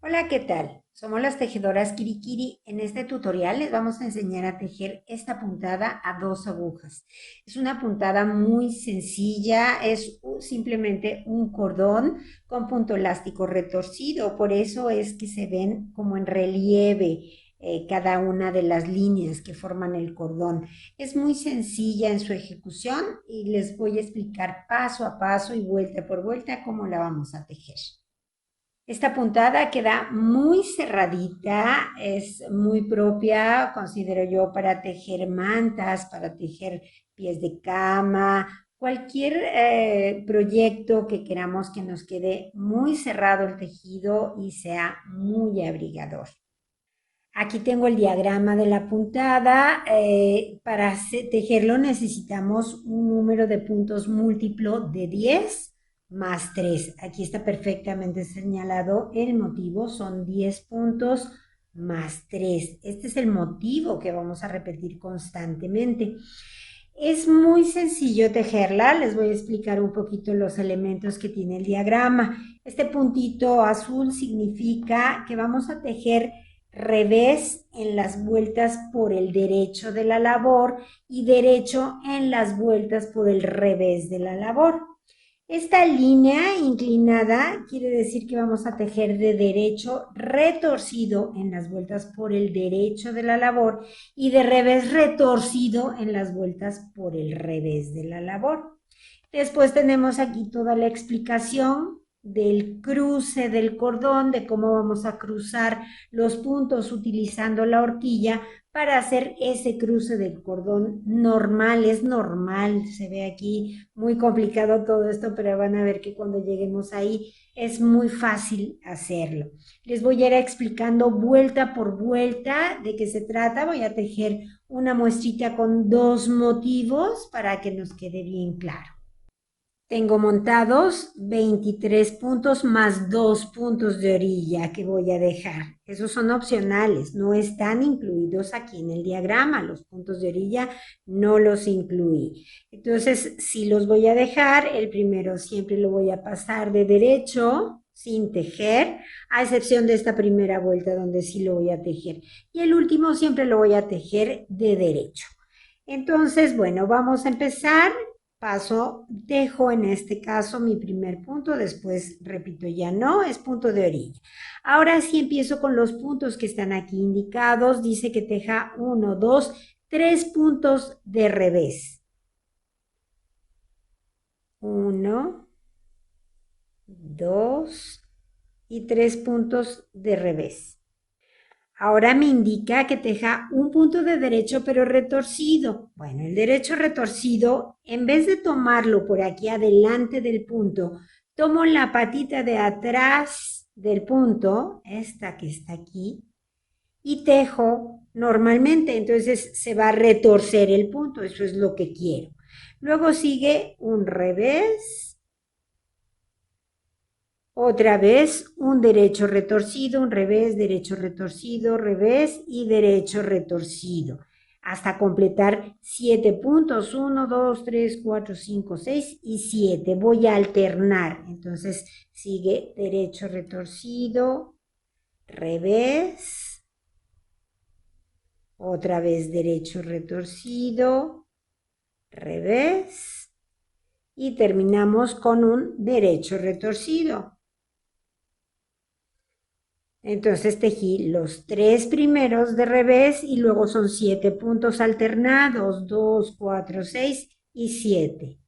Hola, ¿qué tal? Somos las tejedoras Kirikiri. En este tutorial les vamos a enseñar a tejer esta puntada a dos agujas. Es una puntada muy sencilla, simplemente un cordón con punto elástico retorcido, por eso es que se ven como en relieve cada una de las líneas que forman el cordón. Es muy sencilla en su ejecución y les voy a explicar paso a paso y vuelta por vuelta cómo la vamos a tejer. Esta puntada queda muy cerradita, es muy propia, considero yo, para tejer mantas, para tejer pies de cama, cualquier proyecto que queramos que nos quede muy cerrado el tejido y sea muy abrigador. Aquí tengo el diagrama de la puntada. Para tejerlo necesitamos un número de puntos múltiplo de 10 más 3. Aquí está perfectamente señalado el motivo. Son 10 puntos más 3. Este es el motivo que vamos a repetir constantemente. Es muy sencillo tejerla. Les voy a explicar un poquito los elementos que tiene el diagrama. Este puntito azul significa que vamos a tejer revés en las vueltas por el derecho de la labor y derecho en las vueltas por el revés de la labor. Esta línea inclinada quiere decir que vamos a tejer de derecho retorcido en las vueltas por el derecho de la labor y de revés retorcido en las vueltas por el revés de la labor. Después tenemos aquí toda la explicación del cruce del cordón, de cómo vamos a cruzar los puntos utilizando la horquilla para hacer ese cruce del cordón normal. Es normal, se ve aquí muy complicado todo esto, pero van a ver que cuando lleguemos ahí es muy fácil hacerlo. Les voy a ir explicando vuelta por vuelta de qué se trata. Voy a tejer una muestrita con dos motivos para que nos quede bien claro. Tengo montados 23 puntos más 2 puntos de orilla que voy a dejar. Esos son opcionales, no están incluidos aquí en el diagrama. Los puntos de orilla no los incluí. Entonces, si los voy a dejar, el primero siempre lo voy a pasar de derecho sin tejer, a excepción de esta primera vuelta donde sí lo voy a tejer. Y el último siempre lo voy a tejer de derecho. Entonces, bueno, vamos a empezar. Dejo en este caso mi primer punto, después repito, ya no, es punto de orilla. Ahora sí empiezo con los puntos que están aquí indicados. Dice que teja 1, 2, 3 puntos de revés. 1, 2 y 3 puntos de revés. Ahora me indica que teja un punto de derecho pero retorcido. Bueno, el derecho retorcido, en vez de tomarlo por aquí adelante del punto, tomo la patita de atrás del punto, esta que está aquí, y tejo normalmente. Entonces se va a retorcer el punto, eso es lo que quiero. Luego sigue un revés, otra vez un derecho retorcido, un revés, derecho retorcido, revés y derecho retorcido. Hasta completar 7 puntos, 1, 2, 3, 4, 5, 6 y 7. Voy a alternar. Entonces sigue derecho retorcido, revés, otra vez derecho retorcido, revés y terminamos con un derecho retorcido. Entonces tejí los 3 primeros de revés y luego son 7 puntos alternados, 2, 4, 6 y 7.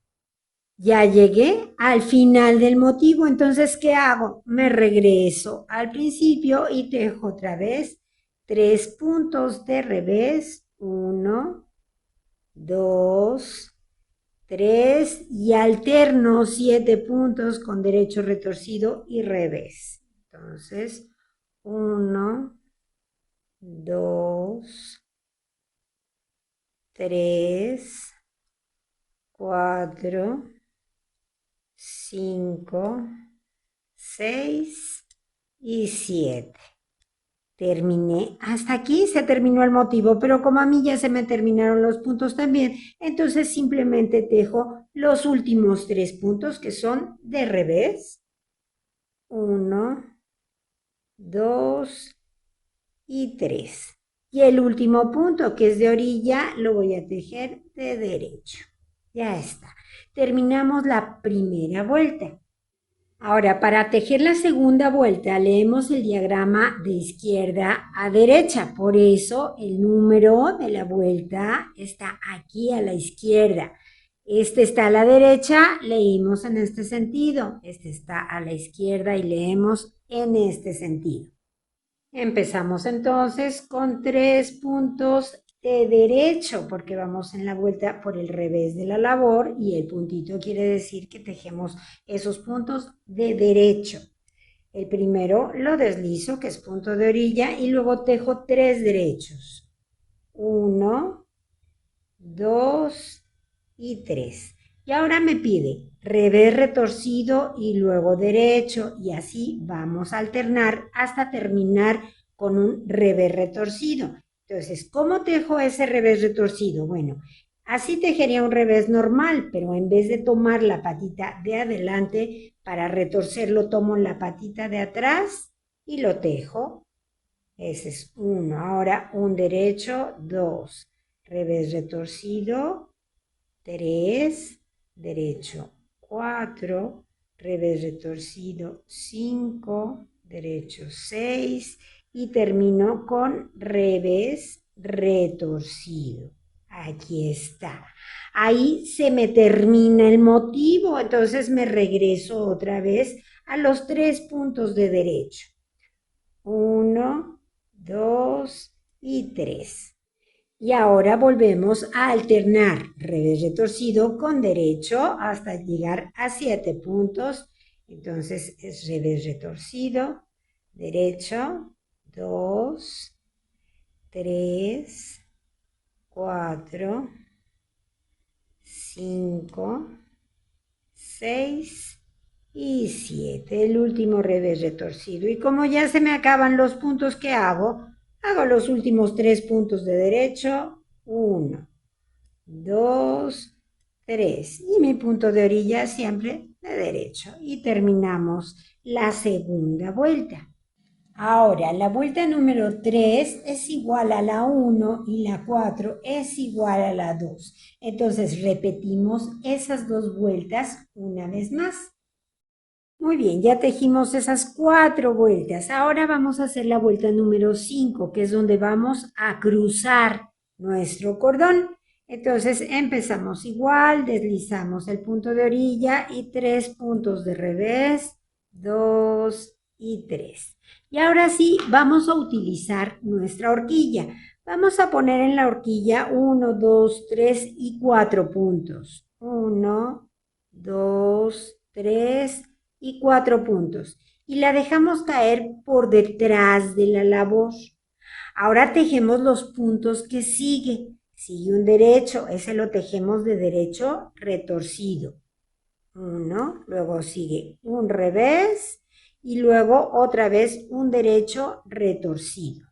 Ya llegué al final del motivo, entonces ¿qué hago? Me regreso al principio y tejo otra vez 3 puntos de revés, 1, 2, 3 y alterno 7 puntos con derecho retorcido y revés. Entonces, 1, 2, 3, 4, 5, 6 y 7. Terminé. Hasta aquí se terminó el motivo, pero como a mí ya se me terminaron los puntos también, entonces simplemente tejo los últimos 3 puntos que son de revés. 1, 2 y 3. Y el último punto, que es de orilla, lo voy a tejer de derecho. Ya está. Terminamos la primera vuelta. Ahora, para tejer la segunda vuelta, leemos el diagrama de izquierda a derecha. Por eso, el número de la vuelta está aquí a la izquierda. Este está a la derecha, leímos en este sentido. Este está a la izquierda y leemos en este sentido. Empezamos entonces con 3 puntos de derecho, porque vamos en la vuelta por el revés de la labor y el puntito quiere decir que tejemos esos puntos de derecho. El primero lo deslizo, que es punto de orilla, y luego tejo 3 derechos. 1, 2 y 3. Y ahora me pide revés retorcido y luego derecho, y así vamos a alternar hasta terminar con un revés retorcido. Entonces, ¿cómo tejo ese revés retorcido? Bueno, así tejería un revés normal, pero en vez de tomar la patita de adelante para retorcerlo, tomo la patita de atrás y lo tejo. Ese es uno. Ahora un derecho, 2. Revés retorcido, 3, derecho 4, revés retorcido 5, derecho 6 y termino con revés retorcido. Aquí está. Ahí se me termina el motivo, entonces me regreso otra vez a los 3 puntos de derecho. 1, 2 y 3. Y ahora volvemos a alternar revés retorcido con derecho hasta llegar a 7 puntos. Entonces es revés retorcido, derecho, 2, 3, 4, 5, 6 y 7. El último revés retorcido. Y como ya se me acaban los puntos que hago los últimos 3 puntos de derecho. 1, 2, 3. Y mi punto de orilla siempre de derecho. Y terminamos la segunda vuelta. Ahora, la vuelta número 3 es igual a la 1 y la 4 es igual a la 2. Entonces, repetimos esas dos vueltas una vez más. Muy bien, ya tejimos esas 4 vueltas. Ahora vamos a hacer la vuelta número 5, que es donde vamos a cruzar nuestro cordón. Entonces empezamos igual, deslizamos el punto de orilla y 3 puntos de revés, 2 y 3. Y ahora sí, vamos a utilizar nuestra horquilla. Vamos a poner en la horquilla 1, 2, 3 y 4 puntos. 1, 2, 3 y 4 puntos. Y la dejamos caer por detrás de la labor. Ahora tejemos los puntos que sigue. Sigue un derecho, ese lo tejemos de derecho retorcido. Uno, luego sigue un revés y luego otra vez un derecho retorcido.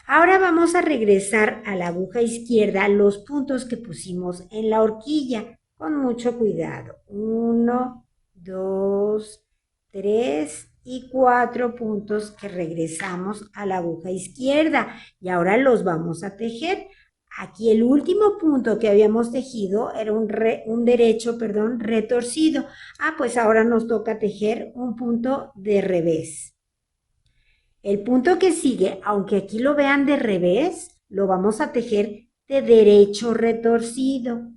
Ahora vamos a regresar a la aguja izquierda los puntos que pusimos en la horquilla con mucho cuidado. 1, 2, 3 y 4 puntos que regresamos a la aguja izquierda y ahora los vamos a tejer. Aquí el último punto que habíamos tejido era un derecho, retorcido. Pues ahora nos toca tejer un punto de revés. El punto que sigue, aunque aquí lo vean de revés, lo vamos a tejer de derecho retorcido.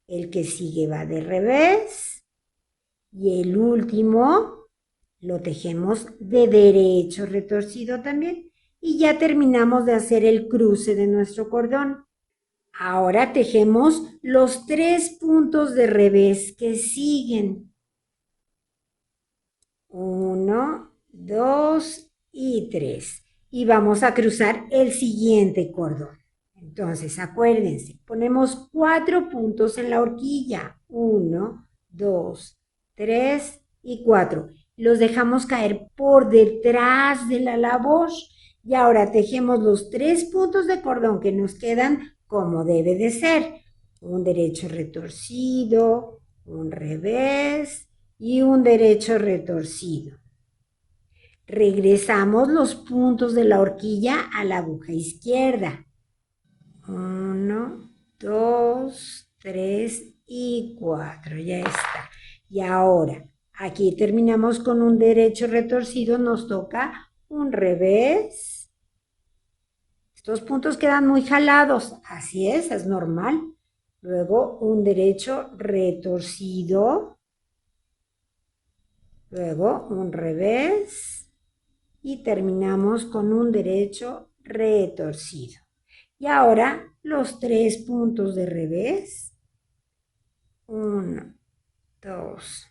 El que sigue va de revés y el último lo tejemos de derecho retorcido también. Y ya terminamos de hacer el cruce de nuestro cordón. Ahora tejemos los 3 puntos de revés que siguen. 1, 2 y 3. Y vamos a cruzar el siguiente cordón. Entonces, acuérdense, ponemos 4 puntos en la horquilla. 1, 2, 3 y 4. Los dejamos caer por detrás de la labor. Y ahora tejemos los 3 puntos de cordón que nos quedan como debe de ser. Un derecho retorcido, un revés y un derecho retorcido. Regresamos los puntos de la horquilla a la aguja izquierda. 1, 2, 3 y 4. Ya está. Y ahora, aquí terminamos con un derecho retorcido. Nos toca un revés. Estos puntos quedan muy jalados. Así es normal. Luego un derecho retorcido. Luego un revés. Y terminamos con un derecho retorcido. Y ahora los 3 puntos de revés. 1, 2,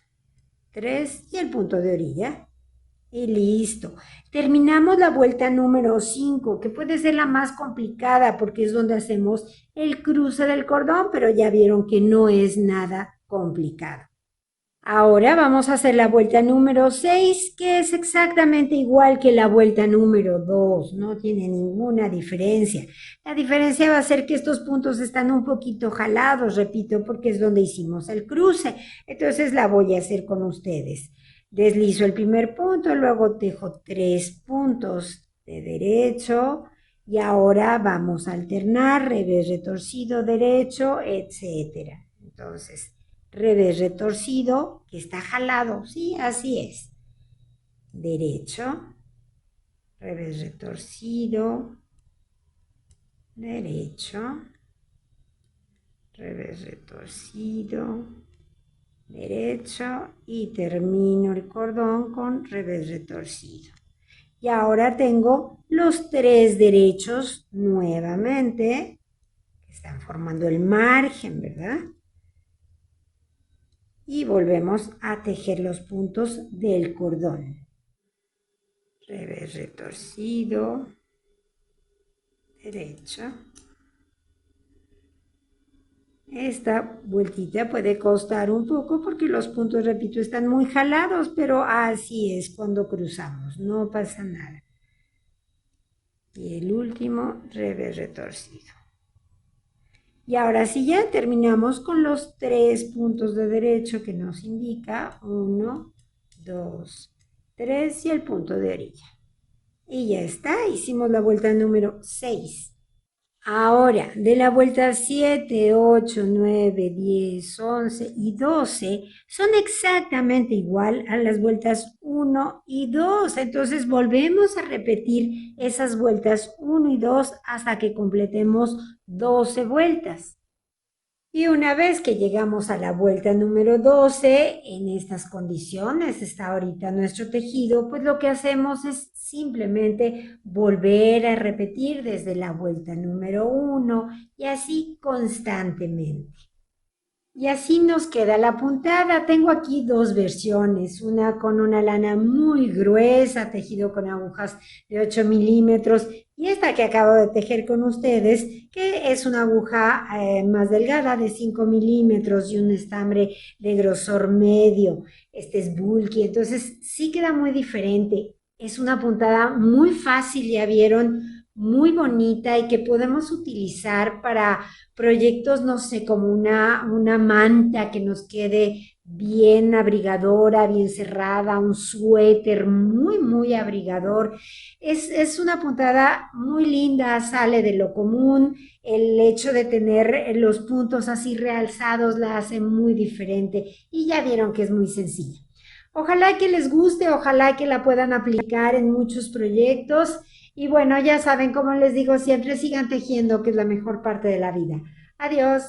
3 y el punto de orilla. Y listo. Terminamos la vuelta número 5, que puede ser la más complicada porque es donde hacemos el cruce del cordón, pero ya vieron que no es nada complicado. Ahora vamos a hacer la vuelta número 6, que es exactamente igual que la vuelta número 2, no tiene ninguna diferencia. La diferencia va a ser que estos puntos están un poquito jalados, repito, porque es donde hicimos el cruce. Entonces la voy a hacer con ustedes. Deslizo el primer punto, luego tejo 3 puntos de derecho y ahora vamos a alternar revés retorcido, derecho, etcétera. Entonces, revés retorcido, que está jalado, sí, así es. Derecho, revés retorcido, derecho, revés retorcido, derecho y termino el cordón con revés retorcido. Y ahora tengo los 3 derechos nuevamente, que están formando el margen, ¿verdad? Y volvemos a tejer los puntos del cordón. Revés retorcido, derecho. Esta vueltita puede costar un poco porque los puntos, repito, están muy jalados, pero así es cuando cruzamos, no pasa nada. Y el último, revés retorcido. Y ahora sí ya terminamos con los 3 puntos de derecho que nos indica 1, 2, 3 y el punto de orilla. Y ya está, hicimos la vuelta número 6. Ahora, de la vuelta 7, 8, 9, 10, 11 y 12 son exactamente igual a las vueltas 1 y 2. Entonces volvemos a repetir esas vueltas 1 y 2 hasta que completemos 12 vueltas. Y una vez que llegamos a la vuelta número 12, en estas condiciones está ahorita nuestro tejido, pues lo que hacemos es simplemente volver a repetir desde la vuelta número 1 y así constantemente. Y así nos queda la puntada. Tengo aquí dos versiones, una con una lana muy gruesa, tejido con agujas de 8 milímetros, y esta que acabo de tejer con ustedes, que es una aguja más delgada de 5 milímetros y un estambre de grosor medio. Este es bulky, entonces sí queda muy diferente. Es una puntada muy fácil, ya vieron, muy bonita y que podemos utilizar para proyectos, no sé, como una manta que nos quede bien abrigadora, bien cerrada, un suéter muy, muy abrigador. Es una puntada muy linda, sale de lo común. El hecho de tener los puntos así realzados la hace muy diferente y ya vieron que es muy sencilla. Ojalá que les guste, ojalá que la puedan aplicar en muchos proyectos. Y bueno, ya saben, como les digo siempre, sigan tejiendo, que es la mejor parte de la vida. Adiós.